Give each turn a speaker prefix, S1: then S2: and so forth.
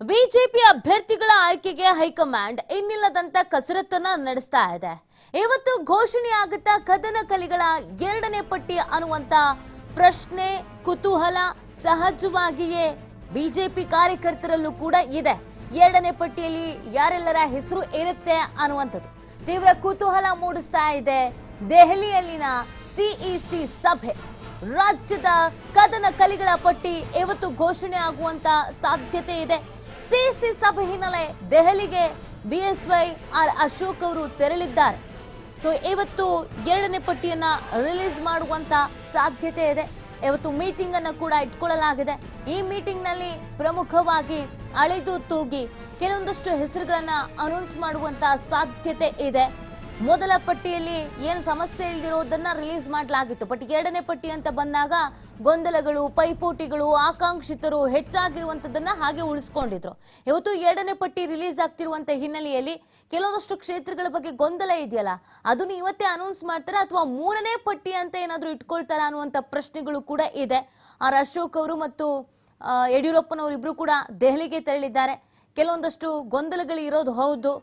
S1: BJP ಅಭ್ಯರ್ಥಿಗಳ ಆಯ್ಕೆಗೆ high command ಇನ್ನಿಲ್ಲದಂತ ಕಸರತ್ತನ್ನ ನಡೆಸ್ತಾ ಇದೆ. ಇವತ್ತು ಘೋಷಣೆಯಾಗುತ್ತಾ ಕದನ ಕಲಿಗಳ ಎರಡನೇ ಪಟ್ಟಿ ಅನ್ನುವಂತ ಪ್ರಶ್ನೆ ಕುತೂಹಲ ಸಹಜವಾಗಿಯೇ ಬಿಜೆಪಿ ಕಾರ್ಯಕರ್ತರಲ್ಲೂ ಕೂಡ ಇದೆ. ಎರಡನೇ ಪಟ್ಟಿಯಲ್ಲಿ ಯಾರೆಲ್ಲರ ಹೆಸರು ಇರುತ್ತೆ ಅನ್ನುವಂಥದ್ದು ತೀವ್ರ ಕುತೂಹಲ ಮೂಡಿಸ್ತಾ ಇದೆ. ದೆಹಲಿಯಲ್ಲಿನ ಸಿಇಸಿ ಸಭೆ, ರಾಜ್ಯದ ಕದನ ಕಲಿಗಳ ಪಟ್ಟಿ ಇವತ್ತು ಘೋಷಣೆ ಆಗುವಂತ ಸಾಧ್ಯತೆ ಇದೆ. ಸಿಇಸಿ ಸಭೆ ಹಿನ್ನೆಲೆ ದೆಹಲಿಗೆ ಬಿಎಸ್ವೈ ಅಶೋಕ್ ಅವರು ತೆರಳಿದ್ದಾರೆ. ಸೊ ಇವತ್ತು ಎರಡನೇ ಪಟ್ಟಿಯನ್ನ ರಿಲೀಸ್ ಮಾಡುವಂತ ಸಾಧ್ಯತೆ ಇದೆ. ಇವತ್ತು ಮೀಟಿಂಗ್ ಅನ್ನು ಕೂಡ ಇಟ್ಕೊಳ್ಳಲಾಗಿದೆ. ಈ ಮೀಟಿಂಗ್ ನಲ್ಲಿ ಪ್ರಮುಖವಾಗಿ ಅಳೆದು ತೂಗಿ ಕೆಲವೊಂದಷ್ಟು ಹೆಸರುಗಳನ್ನ ಅನೌನ್ಸ್ ಮಾಡುವಂತ ಸಾಧ್ಯತೆ ಇದೆ. ಮೊದಲ ಪಟ್ಟಿಯಲ್ಲಿ ಏನು ಸಮಸ್ಯೆ ಇಲ್ದಿರೋದನ್ನ ರಿಲೀಸ್ ಮಾಡಲಾಗಿತ್ತು. ಬಟ್ ಎರಡನೇ ಪಟ್ಟಿ ಅಂತ ಬಂದಾಗ ಗೊಂದಲಗಳು, ಪೈಪೋಟಿಗಳು, ಆಕಾಂಕ್ಷಿತರು ಹೆಚ್ಚಾಗಿರುವಂತದನ್ನ ಹಾಗೆ ಉಳಿಸ್ಕೊಂಡಿದ್ರು. ಇವತ್ತು ಎರಡನೇ ಪಟ್ಟಿ ರಿಲೀಸ್ ಆಗ್ತಿರುವಂತ ಹಿನ್ನೆಲೆಯಲ್ಲಿ ಕೆಲವೊಂದಷ್ಟು ಕ್ಷೇತ್ರಗಳ ಬಗ್ಗೆ ಗೊಂದಲ ಇದೆಯಲ್ಲ, ಅದನ್ನು ಇವತ್ತೇ ಅನೌನ್ಸ್ ಮಾಡ್ತಾರೆ ಅಥವಾ ಮೂರನೇ ಪಟ್ಟಿ ಅಂತ ಏನಾದರೂ ಇಟ್ಕೊಳ್ತಾರ ಅನ್ನುವಂಥ ಪ್ರಶ್ನೆಗಳು ಕೂಡ ಇದೆ. ಅಶೋಕ್ ಅವರು ಮತ್ತು ಯಡಿಯೂರಪ್ಪನವರು ಇಬ್ರು ಕೂಡ ದೆಹಲಿಗೆ ತೆರಳಿದ್ದಾರೆ. ಕೆಲವೊಂದಷ್ಟು ಗೊಂದಲಗಳು ಇರೋದು ಹೌದು.